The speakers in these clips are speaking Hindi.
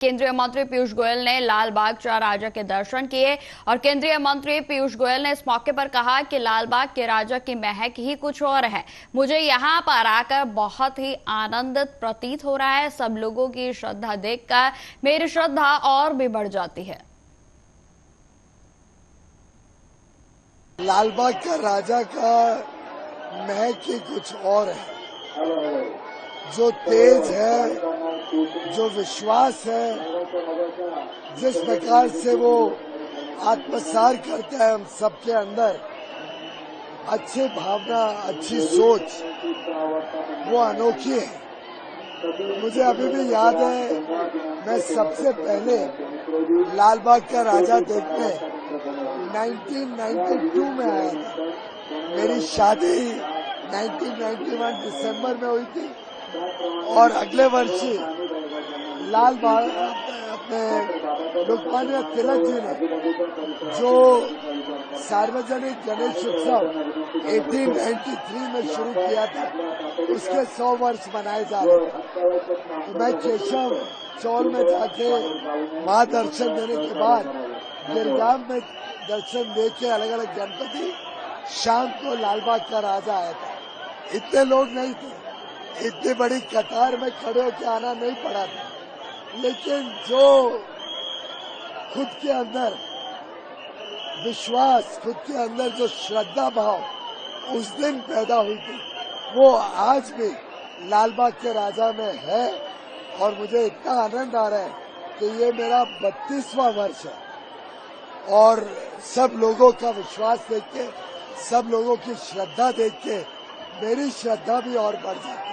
केंद्रीय मंत्री पीयूष गोयल ने लाल बाग चा राजा के दर्शन किए और केंद्रीय मंत्री पीयूष गोयल ने इस मौके पर कहा कि लाल बाग के राजा की महक ही कुछ और है। मुझे यहां पर आकर बहुत ही आनंदित प्रतीत हो रहा है। सब लोगों की श्रद्धा देखकर मेरी श्रद्धा और भी बढ़ जाती है। लाल बाग का राजा का महक ही कुछ और है। जो तेज है, जो विश्वास है, जिस प्रकार से वो आत्मसार करता है हम सबके अंदर अच्छी भावना, अच्छी सोच, वो अनोखी है। मुझे अभी भी याद है, मैं सबसे पहले लाल बाग का राजा देखने 1992 में आया था। मेरी शादी 1991 दिसंबर में हुई थी और अगले वर्ष लाल बाग अपने लोकमान्य तिलक जी ने जो सार्वजनिक गणेश उत्सव 1893 में शुरू किया था, उसके 100 वर्ष मनाए जा रहे थे। तो मैं केशव चौल में जाके वहाँ दर्शन देने के बाद गिरगाम में दर्शन देके अलग अलग गणपति, शाम को लालबाग का राजा आया था। इतने लोग नहीं थे, इतनी बड़ी कतार में खड़े होकर आना नहीं पड़ा था, लेकिन जो खुद के अंदर विश्वास, खुद के अंदर जो श्रद्धा भाव उस दिन पैदा हुई थी, वो आज भी लालबाग के राजा में है। और मुझे इतना आनंद आ रहा है कि ये मेरा 32वां वर्ष है और सब लोगों का विश्वास देख के, सब लोगों की श्रद्धा देख के मेरी श्रद्धा भी और बढ़ जाती है।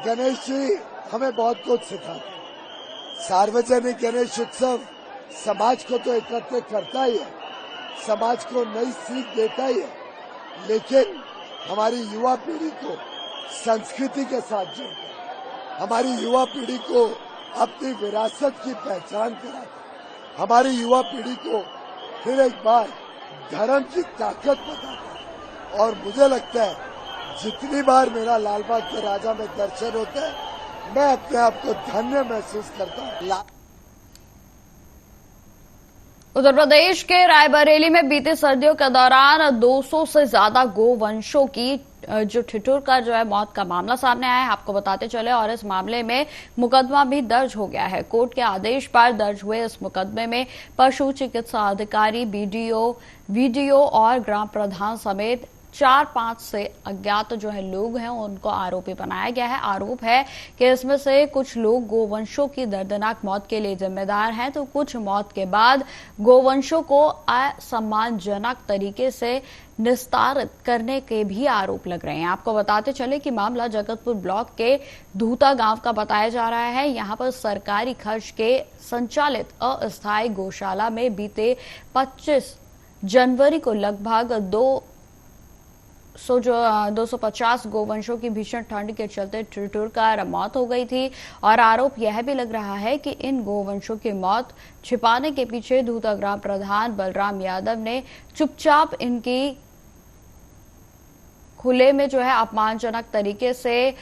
गणेश जी हमें बहुत कुछ सिखाते हैं। सार्वजनिक गणेश उत्सव समाज को तो एकत्रित करता ही है, समाज को नई सीख देता ही है, लेकिन हमारी युवा पीढ़ी को संस्कृति के साथ जोड़ता है, हमारी युवा पीढ़ी को अपनी विरासत की पहचान कराता है, हमारी युवा पीढ़ी को फिर एक बार धर्म की ताकत बताता है। और मुझे लगता है जितनी बार मेरा लालबाग के राजा में दर्शन होते हैं, मैं अपने आप को धन्य महसूस करता हूँ। उत्तर प्रदेश के रायबरेली में बीते सर्दियों के दौरान 200 से ज्यादा गोवंशों की जो ठिठुर का जो है मौत का मामला सामने आया है, आपको बताते चले। और इस मामले में मुकदमा भी दर्ज हो गया है। कोर्ट के आदेश पर दर्ज हुए इस मुकदमे में पशु चिकित्सा अधिकारी, बीडीओ और ग्राम प्रधान समेत 4-5 से अज्ञात जो है लोग हैं, उनको आरोपी बनाया गया है। आरोप है कि इसमें से कुछ लोग गोवंशों की दर्दनाक मौत के लिए जिम्मेदार हैं, तो कुछ मौत के बाद गोवंशों को असम्मानजनक तरीके से निस्तारित करने के भी आरोप लग रहे हैं। आपको बताते चले कि मामला जगतपुर ब्लॉक के धूता गांव का बताया जा रहा है। यहां पर सरकारी खर्च के संचालित अस्थायी गौशाला में बीते 25 जनवरी को लगभग 250 गोवंशों की भीषण ठंड के चलते ठिठुर कर मौत हो गई थी। और आरोप यह भी लग रहा है कि इन गोवंशों की मौत छिपाने के पीछे धूता ग्राम प्रधान बलराम यादव ने चुपचाप इनकी खुले में जो है अपमानजनक तरीके से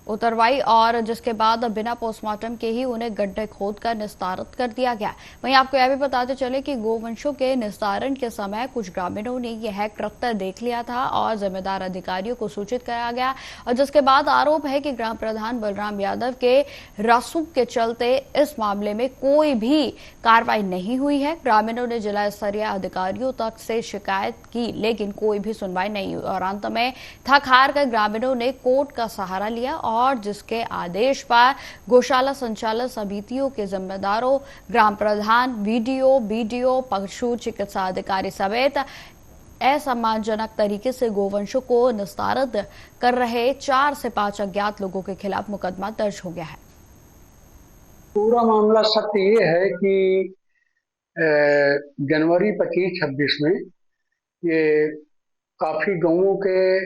उतरवाई और जिसके बाद बिना पोस्टमार्टम के ही उन्हें गड्ढे खोदकर निस्तारित कर दिया गया। वहीं आपको यह भी बताते चले कि गोवंशों के निस्तारण के समय कुछ ग्रामीणों ने यह कृत्य देख लिया था और जिम्मेदार अधिकारियों को सूचित कराया गया। और जिसके बाद आरोप है कि ग्राम प्रधान बलराम यादव के रसूख के चलते इस मामले में कोई भी कार्रवाई नहीं हुई है। ग्रामीणों ने जिला स्तरीय अधिकारियों तक से शिकायत की, लेकिन कोई भी सुनवाई नहीं हुई। और अंत में थक हार कर ग्रामीणों ने कोर्ट का सहारा लिया और जिसके आदेश पर गौशाला संचालन समितियों के जिम्मेदारों, ग्राम प्रधान, बीडीओ, पशु चिकित्सा अधिकारी समेत असम्मानजनक तरीके से गोवंशों को निस्तारित कर रहे 4 से 5 अज्ञात लोगों के खिलाफ मुकदमा दर्ज हो गया है। पूरा मामला सत्य ये है कि जनवरी 25-26 में ये काफी गौओं के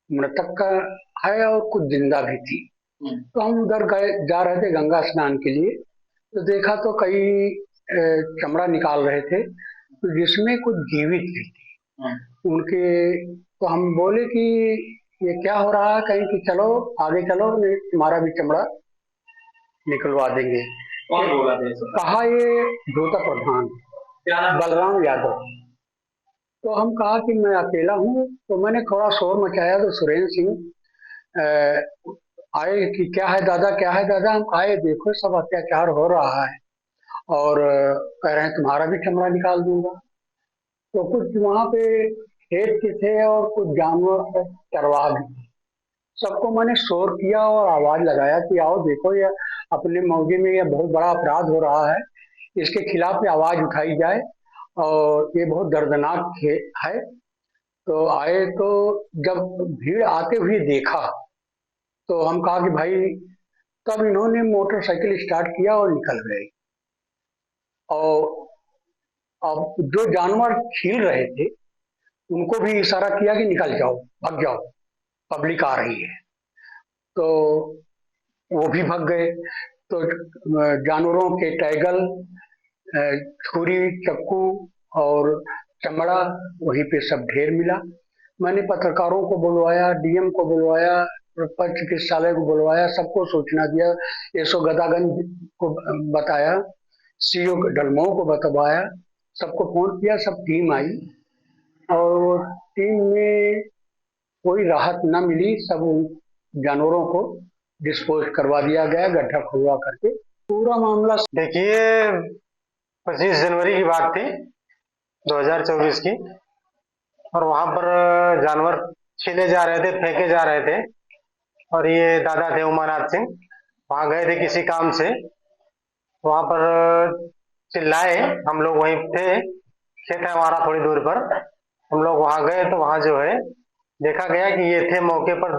मृतक का है और कुछ जिंदा भी थी। तो हम उधर गए, जा रहे थे गंगा स्नान के लिए, तो देखा तो कई चमड़ा निकाल रहे थे, तो जिसमें कुछ जीवित भी थी उनके। तो हम बोले कि ये क्या हो रहा है, कहीं कि चलो आगे चलो, तुम्हारा भी चमड़ा निकलवा देंगे। कौन बोला था ऐसा? कहा ये जोता प्रधान क्या नाम? बलराम यादव। तो हम कहा कि मैं अकेला हूँ, तो मैंने थोड़ा शोर मचाया तो सुरेंद्र सिंह आए कि क्या है दादा, क्या है दादा। हम आए, देखो सब अत्याचार हो रहा है और कह रहे हैं तुम्हारा भी चमड़ा निकाल दूंगा। तो कुछ वहां पे खेत के थे और कुछ जानवर चरवा भी। सबको मैंने शोर किया और आवाज लगाया कि आओ देखो, ये अपने मौजे में यह बहुत बड़ा अपराध हो रहा है, इसके खिलाफ में आवाज उठाई जाए और ये बहुत दर्दनाक है। तो आए, तो जब भीड़ आते हुए देखा तो हम कहा कि भाई, तब इन्होंने मोटरसाइकिल स्टार्ट किया और निकल गए। और अब जो जानवर छील रहे थे उनको भी इशारा किया कि निकल जाओ, भाग जाओ, पब्लिक आ रही है। तो वो भी भाग गए। तो जानवरों के टैगल, छुरी, चाकू और चमड़ा वहीं पे सब ढेर मिला। मैंने पत्रकारों को बुलवाया, डीएम को बुलवाया, पशु चिकित्सालय को बुलवाया, सबको सूचना दिया, एसओ गदागंज को बताया, सीओ डलमऊ को बतवाया, सबको फोन किया, सब टीम आई और टीम में कोई राहत न मिली। सब जानवरों को डिस्पोज करवा दिया गया, गड्ढा खुलवा करके। पूरा मामला देखिए, 25 जनवरी की बात थी 2024 की, और वहां पर जानवर छीले जा रहे थे, फेंके जा रहे थे, और ये दादा थे उमानाथ सिंह, वहां गए थे किसी काम से। वहां पर चिल्लाए, हम लोग वहीं थे, खेत है हमारा थोड़ी दूर पर। हम लोग वहां गए तो वहां जो है देखा गया कि ये थे मौके पर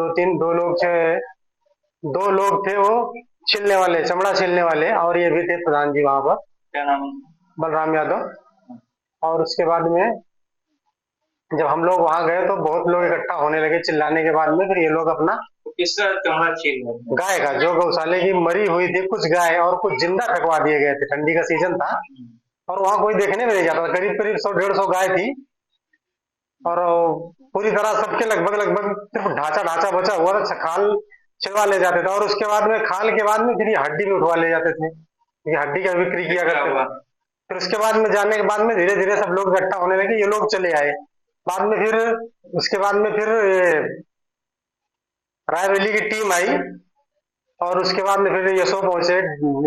दो लोग थे वो छीलने वाले, चमड़ा छीलने वाले, और ये भी थे प्रधान जी वहां पर। क्या नाम है? बलराम यादव। और उसके बाद में जब हम लोग वहां गए तो बहुत लोग इकट्ठा होने लगे चिल्लाने के बाद में। फिर ये लोग अपना तो किसका चमड़ा छील रहे थे? गाय का, जो गौशाले की मरी हुई थी कुछ गाय और कुछ जिंदा फेंकवा दिए गए थे। ठंडी का सीजन था और वहां कोई देखने में नहीं जाता था। करीब करीब 100-150 गाय थी और पूरी तरह सबके लगभग सिर्फ ढांचा बचा हुआ था। खाल छिलवा ले जाते थे और उसके बाद में खाल के बाद में फिर ये हड्डी भी उठवा ले जाते थे, ये हड्डी का बिक्री किया करते थे। फिर उसके बाद में जाने के बाद में धीरे धीरे सब लोग इकट्ठा होने लगे, ये लोग चले आए। बाद में फिर उसके बाद में फिर रायबरेली की टीम आई और उसके बाद में फिर एसओ पहुंचे,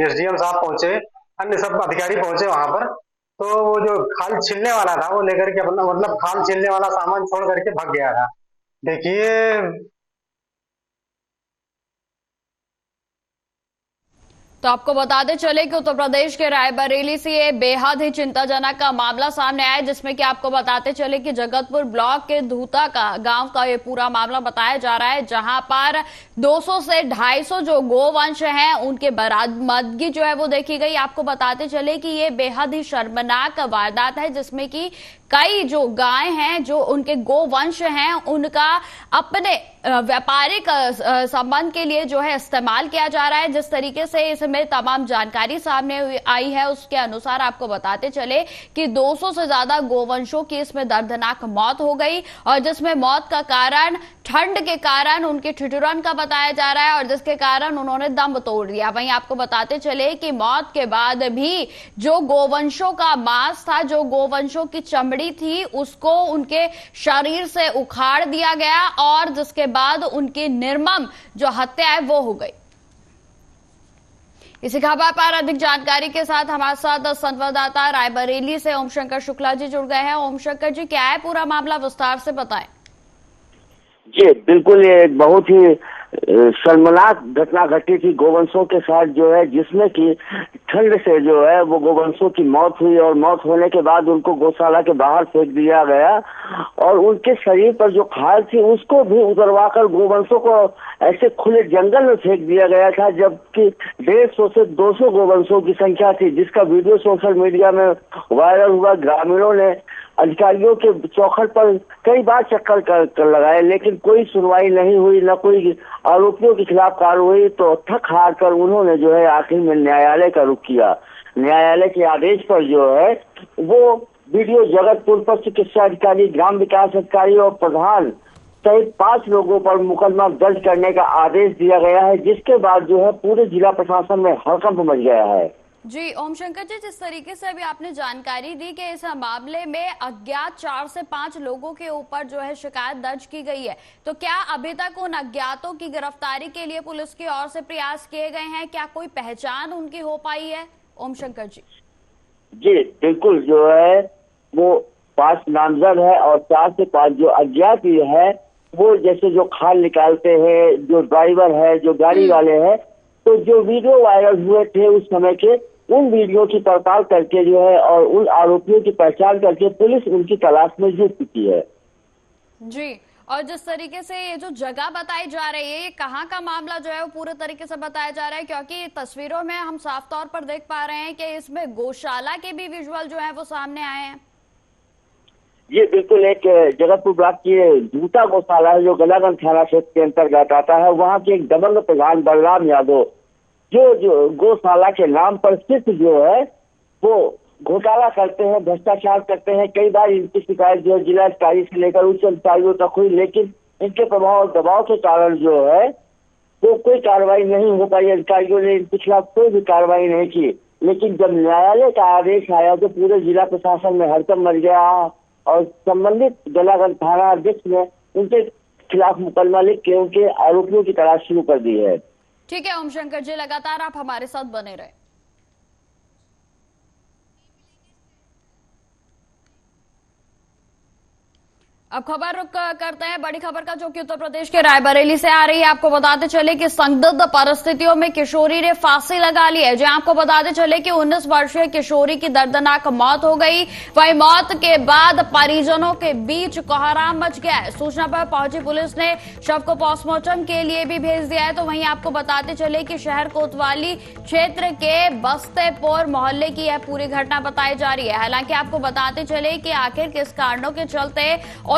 एसडीएम साहब पहुंचे, अन्य सब अधिकारी पहुंचे वहां पर। तो वो जो खाल छीलने वाला था वो लेकर के अपना, मतलब खाल छीलने वाला सामान छोड़ करके भाग गया था। देखिए, तो आपको बताते चले कि उत्तर प्रदेश के रायबरेली से ये बेहद ही चिंताजनक का मामला सामने आया, जिसमें कि आपको बताते चले कि जगतपुर ब्लॉक के धूता का गांव का ये पूरा मामला बताया जा रहा है, जहां पर 200 से 250 जो गोवंश हैं उनके बरामदगी जो है वो देखी गई। आपको बताते चले कि ये बेहद ही शर्मनाक वारदात है, जिसमें कि कई जो गाय हैं, जो उनके गोवंश हैं, उनका अपने व्यापारिक संबंध के लिए जो है इस्तेमाल किया जा रहा है। जिस तरीके से इसमें तमाम जानकारी सामने आई है उसके अनुसार आपको बताते चले कि 200 से ज्यादा गोवंशों की इसमें दर्दनाक मौत हो गई, और जिसमें मौत का कारण ठंड के कारण उनके ठिठुरन का बताया जा रहा है, और जिसके कारण उन्होंने दम तोड़ दिया। वहीं आपको बताते चले कि मौत के बाद भी जो गोवंशों का मांस था, जो गोवंशों की चमड़ी थी, उसको उनके शरीर से उखाड़ दिया गया और जिसके बाद उनकी निर्मम जो हत्या है वो हो गई। इसी खबर पर अधिक जानकारी के साथ हमारे साथ संवाददाता रायबरेली से ओम शंकर शुक्ला जी जुड़ गए हैं। ओम शंकर जी, क्या है पूरा मामला, विस्तार से बताएं। जी बिल्कुल, ये बहुत ही शर्मनाक घटना घटी थी गोवंशों के साथ जो है, जिसमें कि ठंड से जो है वो गोवंशों की मौत हुई और मौत होने के बाद उनको गौशाला के बाहर फेंक दिया गया और उनके शरीर पर जो खाल थी उसको भी उतरवाकर गोवंशों को ऐसे खुले जंगल में फेंक दिया गया था, जबकि 150 से 200 गोवंशों की संख्या थी, जिसका वीडियो सोशल मीडिया में वायरल हुआ। ग्रामीणों ने अधिकारियों के चौखट पर कई बार चक्कर कर लगाए, लेकिन कोई सुनवाई नहीं हुई, न कोई आरोपियों के खिलाफ कार्रवाई। तो थक हार कर उन्होंने जो है आखिर में न्यायालय का रुख किया। न्यायालय के आदेश पर जो है वो वीडियो जगतपुर पर चिकित्सा अधिकारी, ग्राम विकास अधिकारी और प्रधान सहित 5 लोगों पर मुकदमा दर्ज करने का आदेश दिया गया है, जिसके बाद जो है पूरे जिला प्रशासन में हड़कंप मच गया है। जी ओम शंकर जी, जिस तरीके से अभी आपने जानकारी दी कि इस मामले में अज्ञात 4 से 5 लोगों के ऊपर जो है शिकायत दर्ज की गई है, तो क्या अभी तक उन अज्ञातों की गिरफ्तारी के लिए पुलिस की ओर से प्रयास किए गए हैं? क्या कोई पहचान उनकी हो पाई है? ओम शंकर जी। जी बिल्कुल, जो है वो 5 नामजद है और 4 से 5 जो अज्ञात है, वो जैसे जो खाल निकालते हैं, जो ड्राइवर है, जो गाड़ी वाले हैं, तो जो वीडियो वायरल हुए थे उस समय के, उन वीडियो की पड़ताल करके जो है और उन आरोपियों की पहचान करके पुलिस उनकी तलाश में जुट चुकी है। जी, और जिस तरीके से ये जो जगह बताई जा रही है, ये कहाँ का मामला जो है वो पूरे तरीके से बताया जा रहा है? क्योंकि तस्वीरों में हम साफ तौर पर देख पा रहे हैं कि इसमें गौशाला के भी विजुअल जो है वो सामने आए हैं। ये बिल्कुल एक जगतपुर ब्लॉक की जूता गौशाला है, जो गलागंज थाना क्षेत्र के अंतर्गत आता है। वहाँ के एक दबंग प्रधान बलराम यादव जो गौशाला के नाम पर सिर्फ जो है वो घोटाला करते हैं, भ्रष्टाचार करते हैं। कई बार इनकी शिकायत जो है जिला अधिकारी से लेकर उच्च अधिकारियों तक हुई, लेकिन इनके प्रभाव और दबाव के कारण जो है वो कोई कार्रवाई नहीं हो पाई। अधिकारियों ने इनके खिलाफ कोई भी कार्रवाई नहीं की, लेकिन जब न्यायालय का आदेश आया तो पूरे जिला प्रशासन में हड़कंप मच गया और संबंधित गलागंज थाना अध्यक्ष ने उनके खिलाफ मुकदमा लिख के उनके आरोपियों की तलाश शुरू कर दी है। ठीक है ओम शंकर जी, लगातार आप हमारे साथ बने रहे। अब खबर रुक करते हैं बड़ी खबर का, जो कि उत्तर प्रदेश के रायबरेली से आ रही है। आपको बताते चले कि संदिग्ध परिस्थितियों में किशोरी ने फांसी लगा ली है। जहां आपको बताते चले कि 19 वर्षीय किशोरी की दर्दनाक मौत हो गई। वहीं मौत के बाद परिजनों के बीच कोहराम मच गया है। सूचना पर पहुंची पुलिस ने शव को पोस्टमार्टम के लिए भी भेज दिया है। तो वहीं आपको बताते चले कि शहर कोतवाली क्षेत्र के बस्तेपुर मोहल्ले की यह पूरी घटना बताई जा रही है। हालांकि आपको बताते चले कि आखिर किस कारणों के चलते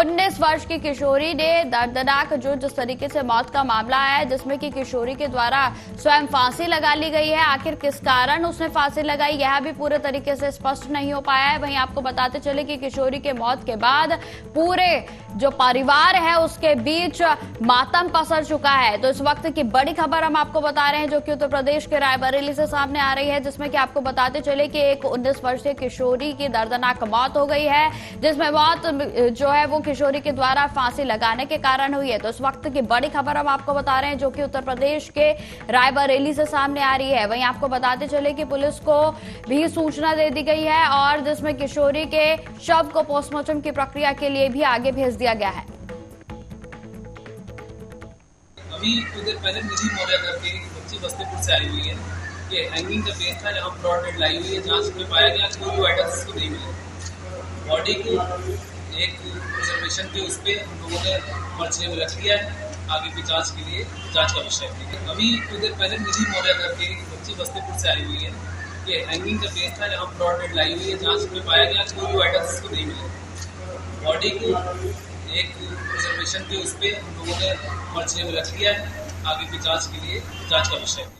19 वर्ष की किशोरी ने दर्दनाक जिस तरीके से मौत का मामला है, जिसमें कि किशोरी के द्वारा स्वयं फांसी लगा ली गई है, आखिर किस कारण उसने फांसी लगाई यह भी पूरे तरीके से स्पष्ट नहीं हो पाया है। वहीं आपको बताते चले कि किशोरी के मौत के बाद पूरे जो परिवार है उसके बीच मातम पसर चुका है। तो इस वक्त की बड़ी खबर हम आपको बता रहे हैं, जो कि उत्तर प्रदेश के रायबरेली से सामने आ रही है, जिसमें कि आपको बताते चले कि एक 19 वर्षीय किशोरी की दर्दनाक मौत हो गई है, जिसमें मौत जो है वो किशोरी के द्वारा फांसी लगाने के कारण हुई है। तो इस वक्त की बड़ी खबर हम आपको बता रहे हैं, जो कि उत्तर प्रदेश के रायबरेली से सामने आ रही है। वहीं आपको बताते चले कि पुलिस को भी सूचना दे दी गई है और जिसमें किशोरी के शव को पोस्टमार्टम की प्रक्रिया के लिए भी आगे भेज दिया गया है। अभी कुछ देर पहले निधि मौर्य करके बच्ची बस्तीपुर से आई हुई है। ये हैंगिंग का केस था, जहाँ ब्रॉड डेड लाई हुई है। जांच में पाया गया कोई भी वाइटल्स इसको नहीं मिले। बॉडी को एक रिजर्वेशन के उस पर हम लोगों ने पर्चे में रख लिया है, आगे की जांच के लिए जांच का विषय है। अभी कुछ देर पहले निधि मौर्य करके बच्ची बस्तीपुर से आई हुई है। ये हैंगिंग का केस था, जहाँ ब्रॉड डेड लाई हुई है। जांच में पाया गया कोई भी वाइटल्स इसको नहीं मिले। बॉडी को एक रिजर्वेशन के उस पर हम लोगों ने पर्चे में रख लिया है, आगे की जांच के लिए जांच का विषय है।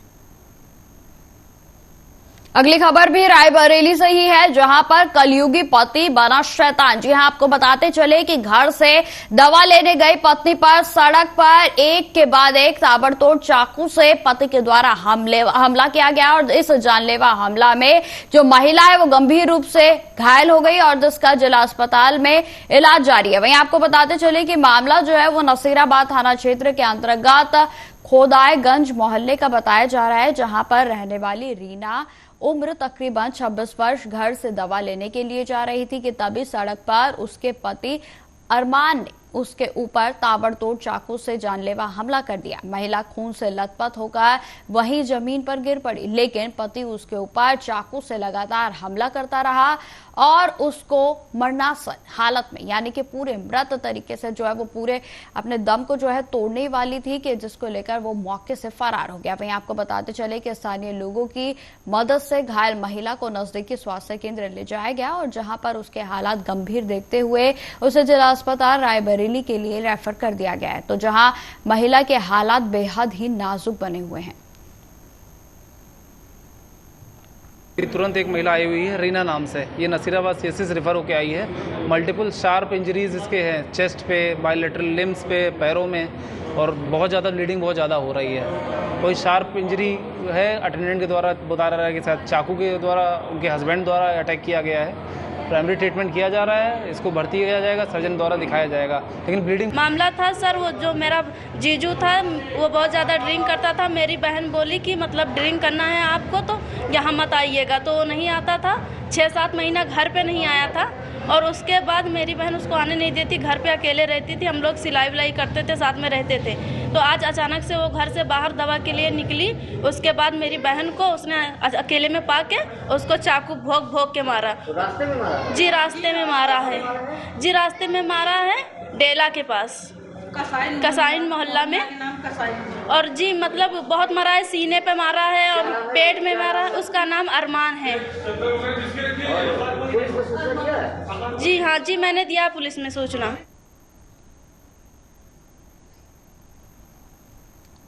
अगली खबर भी रायबरेली से ही है, जहां पर कलयुगी पति बना शैतान। जी हां, आपको बताते चले कि घर से दवा लेने गई पत्नी पर सड़क पर एक के बाद एक ताबड़तोड़ चाकू से पति के द्वारा हमला किया गया और इस जानलेवा हमला में जो महिला है वो गंभीर रूप से घायल हो गई और जिसका जिला अस्पताल में इलाज जारी है। वहीं आपको बताते चले कि मामला जो है वो नसीराबाद थाना क्षेत्र के अंतर्गत खोदायगंज मोहल्ले का बताया जा रहा है, जहां पर रहने वाली रीना उम्र तकरीबन 26 वर्ष घर से दवा लेने के लिए जा रही थी कि तभी सड़क पर उसके पति अरमान ने उसके ऊपर ताबड़तोड़ चाकू से जानलेवा हमला कर दिया। महिला खून से लथपथ होकर वहीं जमीन पर गिर पड़ी, लेकिन पति उसके ऊपर चाकू से लगातार हमला करता रहा और उसको मरणासन हालत में, यानी कि पूरे मृत तरीके से जो है वो पूरे अपने दम को जो है तोड़ने वाली थी, कि जिसको लेकर वो मौके से फरार हो गया। वहीं आपको बताते चले कि स्थानीय लोगों की मदद से घायल महिला को नजदीकी स्वास्थ्य केंद्र ले जाया गया और जहां पर उसके हालात गंभीर देखते हुए उसे जिला अस्पताल रायबरेली के लिए रेफर कर दिया गया है, तो जहां महिला के हालात बेहद ही नाजुक बने हुए हैं। तुरंत एक महिला आई हुई है रीना नाम से, ये नसीराबाद सीएससी से रेफर होकर आई है। मल्टीपल शार्प इंजरीज इसके हैं, चेस्ट पे, बायलेटरल लिम्स पे, पैरों में, और बहुत ज़्यादा ब्लीडिंग बहुत ज़्यादा हो रही है। कोई शार्प इंजरी है, अटेंडेंट के द्वारा बता रहा है कि शायद चाकू के द्वारा उनके हस्बैंड द्वारा अटैक किया गया है। प्राइमरी ट्रीटमेंट किया जा रहा है, इसको भर्ती किया जाएगा, सर्जन द्वारा दिखाया जाएगा। लेकिन ब्लीडिंग मामला था सर, वो जो मेरा जीजू था वो बहुत ज़्यादा ड्रिंक करता था। मेरी बहन बोली कि मतलब ड्रिंक करना है आपको तो यहाँ मत आइएगा, तो वो नहीं आता था। 6-7 महीना घर पे नहीं आया था, और उसके बाद मेरी बहन उसको आने नहीं देती, घर पे अकेले रहती थी। हम लोग सिलाई विलाई करते थे, साथ में रहते थे। तो आज अचानक से वो घर से बाहर दवा के लिए निकली। उसके बाद मेरी बहन को उसने अकेले में पाके उसको चाकू भोंक भोंक के मारा। रास्ते में मारा? जी रास्ते में मारा है जी, रास्ते में मारा है, डेला के पास, कसाइन मोहल्ला में। और जी मतलब बहुत मारा है, सीने पे मारा है और पेट में मारा है। उसका नाम अरमान है। जी हाँ जी, मैंने दिया पुलिस में सूचना।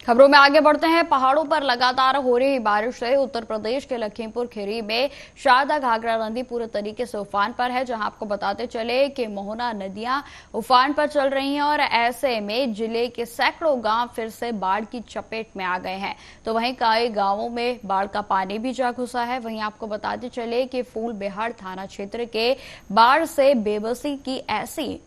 खबरों में आगे बढ़ते हैं। पहाड़ों पर लगातार हो रही बारिश से उत्तर प्रदेश के लखीमपुर खीरी में शारदा घाघरा नदी पूरे तरीके से उफान पर है, जहां आपको बताते चले कि मोहना नदियां उफान पर चल रही हैं और ऐसे में जिले के सैकड़ों गांव फिर से बाढ़ की चपेट में आ गए हैं। तो वहीं कई गांवों में बाढ़ का पानी भी जा घुसा है। वहीं आपको बताते चले कि फूलबेहाड़ थाना क्षेत्र के बाढ़ से बेबसी की ऐसी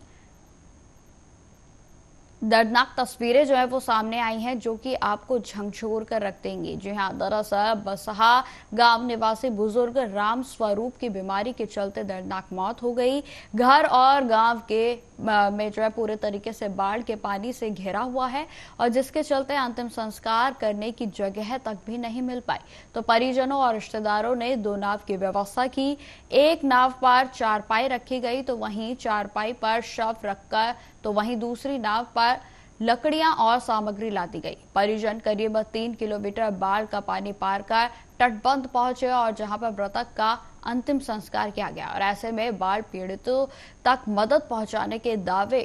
दर्दनाक तस्वीरें जो है वो सामने आई हैं, जो कि आपको झंझोर कर रख देंगी। जी हां, दरअसल बसहा गांव निवासी बुजुर्ग राम स्वरूप की बीमारी के चलते दर्दनाक मौत हो गई। घर और गांव के में जो है पूरे तरीके से बाढ़ के पानी से घिरा हुआ है, और जिसके चलते अंतिम संस्कार करने की जगह तक भी नहीं मिल पाई। तो परिजनों और रिश्तेदारों ने 2 नाव की व्यवस्था की। एक नाव पर चारपाई रखी गई, तो वहीं चारपाई पर शव रखकर, तो वहीं दूसरी नाव पर लकड़ियां और सामग्री लादी गई। परिजन करीब 3 किलोमीटर बाढ़ का पानी पार कर तटबंध पहुंचे, और जहां पर मृतक का अंतिम संस्कार किया गया। और ऐसे में बाढ़ पीड़ितों तक मदद पहुंचाने के दावे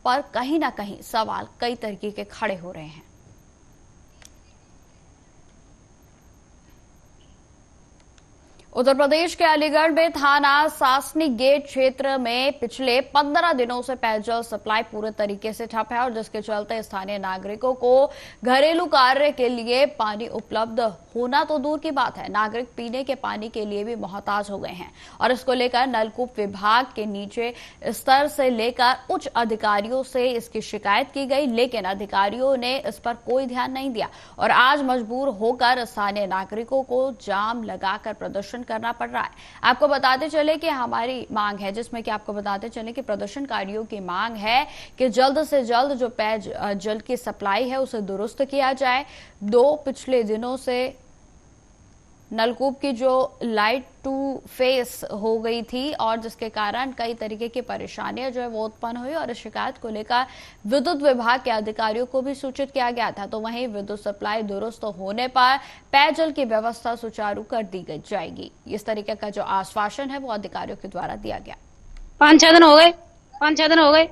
पर कहीं ना कहीं सवाल कई तरीके के खड़े हो रहे हैं। उत्तर प्रदेश के अलीगढ़ में थाना सासनी गेट क्षेत्र में पिछले 15 दिनों से पेयजल सप्लाई पूरे तरीके से ठप है, और जिसके चलते स्थानीय नागरिकों को घरेलू कार्य के लिए पानी उपलब्ध होना तो दूर की बात है, नागरिक पीने के पानी के लिए भी मोहताज हो गए हैं। और इसको लेकर नलकूप विभाग के नीचे स्तर से लेकर उच्च अधिकारियों से इसकी शिकायत की गई, लेकिन अधिकारियों ने इस पर कोई ध्यान नहीं दिया, और आज मजबूर होकर स्थानीय नागरिकों को जाम लगाकर प्रदर्शन करना पड़ रहा है। आपको बताते चले कि हमारी मांग है, जिसमें कि आपको बताते चले कि प्रदर्शनकारियों की मांग है कि जल्द से जल्द जो पेयजल की सप्लाई है उसे दुरुस्त किया जाए। 2 पिछले दिनों से नलकूप की जो लाइट टू फेस हो गई थी, और जिसके कारण कई तरीके की परेशानियां जो है वो उत्पन्न हुई, और इस शिकायत को लेकर विद्युत विभाग के अधिकारियों को भी सूचित किया गया था। तो वहीं विद्युत सप्लाई दुरुस्त होने पर पेयजल की व्यवस्था सुचारू कर दी जाएगी। इस तरीके का जो आश्वासन है वो अधिकारियों के द्वारा दिया गया। 5-6 दिन हो गए, 5-6 दिन हो गए,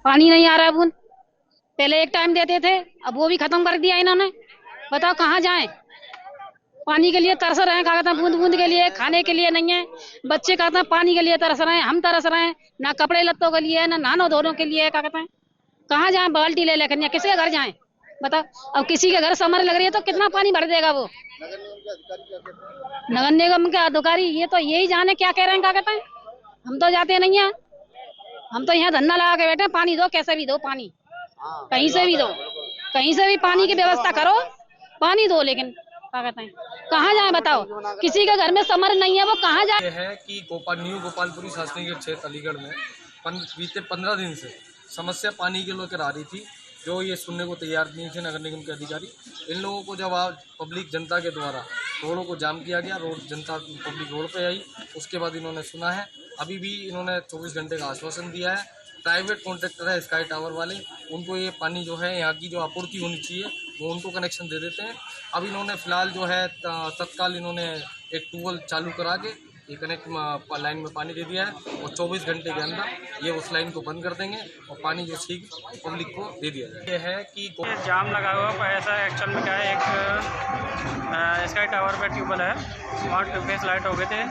पानी नहीं आ रहा है। पहले एक टाइम देते थे, अब वो भी खत्म कर दिया इन्होंने। बताओ कहाँ जाएं? पानी के लिए तरस रहे हैं, क्या कहते हैं, बूंद बूंद के लिए, खाने के लिए नहीं है। बच्चे कहते हैं पानी के लिए तरस रहे हैं, हम तरस रहे हैं, ना कपड़े लत्तों के लिए, ना नहानो धोने के लिए। क्या कहते हैं, कहाँ जाएं बाल्टी ले लेकर, किसी के घर जाएं? बताओ, अब किसी के घर समर लग रही है तो कितना पानी भर देगा वो? नगर निगम के अधिकारी ये तो यही जाने क्या कह रहे हैं। क्या कहते हैं, हम तो जाते नहीं है, हम तो यहाँ धंधा लगा के बैठे। पानी दो, कैसे भी दो पानी, कहीं से भी दो, कहीं से भी पानी की व्यवस्था करो, पानी दो। लेकिन क्या कहते हैं, कहाँ जाए बताओ? किसी के घर में समर नहीं है, वो कहाँ जाए? है कि न्यू गोपालपुरी शासनी गेट क्षेत्र अलीगढ़ में बीते 15 दिन से समस्या पानी के लेकर आ रही थी, जो ये सुनने को तैयार नहीं थे नगर निगम के अधिकारी। इन लोगों को जब आज पब्लिक जनता के द्वारा रोडों को जाम किया गया, जनता पब्लिक रोड पे आई, उसके बाद इन्होंने सुना है। अभी भी इन्होंने 24 घंटे का आश्वासन दिया है। प्राइवेट कॉन्ट्रैक्टर है स्काई टावर वाले, उनको ये पानी जो है यहाँ की जो आपूर्ति होनी चाहिए वो उनको कनेक्शन दे देते हैं। अब इन्होंने फिलहाल जो है तत्काल इन्होंने एक ट्यूबवेल चालू करा के ये कनेक्ट लाइन में पानी दे दिया है और 24 घंटे के अंदर ये उस लाइन को बंद कर देंगे और पानी जो ठीक पब्लिक को दे दिया जाए। ये है कि जाम लगा हुआ पर ऐसा एक्चुअल में क्या है, एक स्काई टावर पे ट्यूबवेल है, वहाँ ट्यूबवेल लाइट हो गए थे,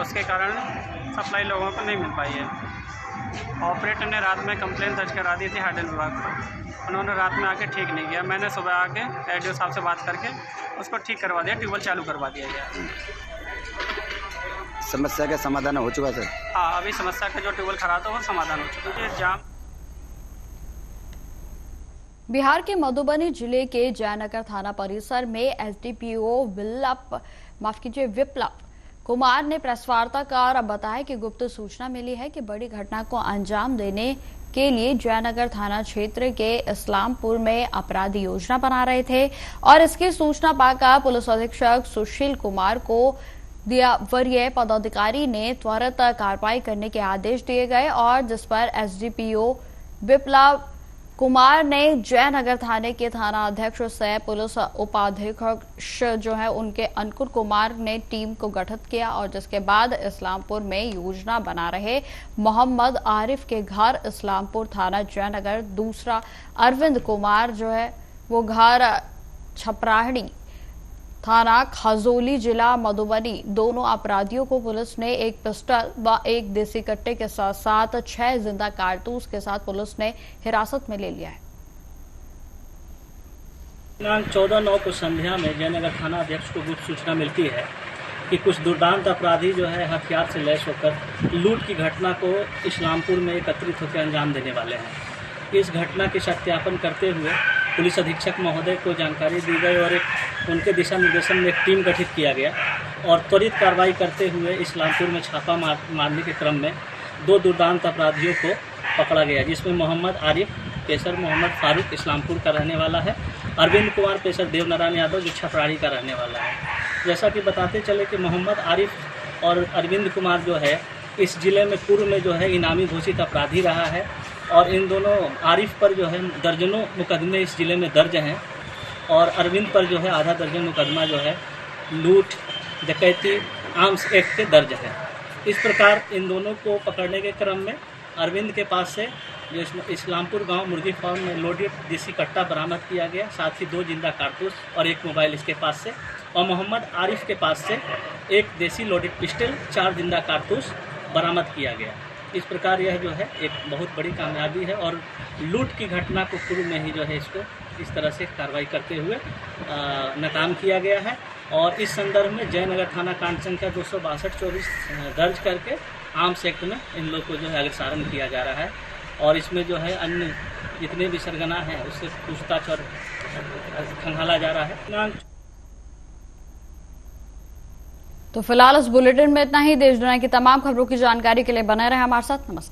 उसके कारण सप्लाई लोगों को नहीं मिल पाई है। ऑपरेटर ने रात में कंप्लेन दर्ज करा दी थी हाइडल विभाग को, उन्होंने रात में आके ठीक नहीं किया। मैंने सुबह आके एडीओ साहब से बात करके उसको ठीक करवा दिया, ट्यूबवेल चालू करवा दिया गया। समस्या का समाधान हो चुका सर? हाँ, अभी समस्या का जो ट्यूबवेल खराब था वो समाधान हो चुका है। जाम बिहार के मधुबनी जिले के जयनगर थाना परिसर में एसडीपीओ विप्लव कुमार ने प्रेस वार्ता कर बताया कि गुप्त सूचना मिली है कि बड़ी घटना को अंजाम देने के लिए जयनगर थाना क्षेत्र के इस्लामपुर में अपराधी योजना बना रहे थे और इसकी सूचना पाकर पुलिस अधीक्षक सुशील कुमार को वरीय पदाधिकारी ने त्वरित कार्रवाई करने के आदेश दिए गए और जिस पर एसडीपीओ विप्लव कुमार ने जयनगर थाने के थाना अध्यक्ष से पुलिस उपाधीक्षक जो है उनके अंकुर कुमार ने टीम को गठित किया और जिसके बाद इस्लामपुर में योजना बना रहे मोहम्मद आरिफ के घर इस्लामपुर थाना जयनगर, दूसरा अरविंद कुमार जो है वो घर छपराहड़ी थाना खजोली जिला मधुबनी, दोनों अपराधियों को पुलिस ने एक पिस्टल व एक देसी कट्टे के साथ साथ 6 जिंदा कारतूस के साथ पुलिस ने हिरासत में ले लिया है। 14/9 को संध्या में जयनगर थाना अध्यक्ष को गुप्त सूचना मिलती है कि कुछ दुर्दांत अपराधी जो है हथियार से लैस होकर लूट की घटना को इस्लामपुर में एकत्रित होकर अंजाम देने वाले हैं। इस घटना के सत्यापन करते हुए पुलिस अधीक्षक महोदय को जानकारी दी गई और उनके दिशा निर्देशन में एक टीम गठित किया गया और त्वरित कार्रवाई करते हुए इस्लामपुर में छापा मारने के क्रम में 2 दुर्दांत अपराधियों को पकड़ा गया, जिसमें मोहम्मद आरिफ पेशर मोहम्मद फारूक इस्लामपुर का रहने वाला है, अरविंद कुमार पेशर देवनारायण यादव जो छपराड़ी का रहने वाला है। जैसा कि बताते चले कि मोहम्मद आरिफ और अरविंद कुमार जो है इस जिले में पूर्व में जो है इनामी घोषित अपराधी रहा है और इन दोनों आरिफ पर जो है दर्जनों मुकदमे इस जिले में दर्ज हैं और अरविंद पर जो है आधा दर्जन मुकदमा जो है लूट, डकैती, आर्म्स एक्ट के दर्ज है। इस प्रकार इन दोनों को पकड़ने के क्रम में अरविंद के पास से जो इस्लामपुर गांव मुर्गी फार्म में लोडेड देसी कट्टा बरामद किया गया, साथ ही 2 जिंदा कारतूस और 1 मोबाइल इसके पास से, और मोहम्मद आरिफ के पास से 1 देसी लोडेड पिस्टल, 4 जिंदा कारतूस बरामद किया गया। इस प्रकार यह जो है एक बहुत बड़ी कामयाबी है और लूट की घटना को पूर्व में ही जो है इसको इस तरह से कार्रवाई करते हुए नाकाम किया गया है और इस संदर्भ में जयनगर थाना कांड संख्या 262-24 दर्ज करके आर्म्स एक्ट में इन लोग को जो है अग्रसारण किया जा रहा है और इसमें जो है अन्य जितने भी सरगना हैं उससे पूछताछ और खंगाला जा रहा है। तो फिलहाल इस बुलेटिन में इतना ही। देश दुनिया की तमाम खबरों की जानकारी के लिए बने रहे हमारे साथ। नमस्कार।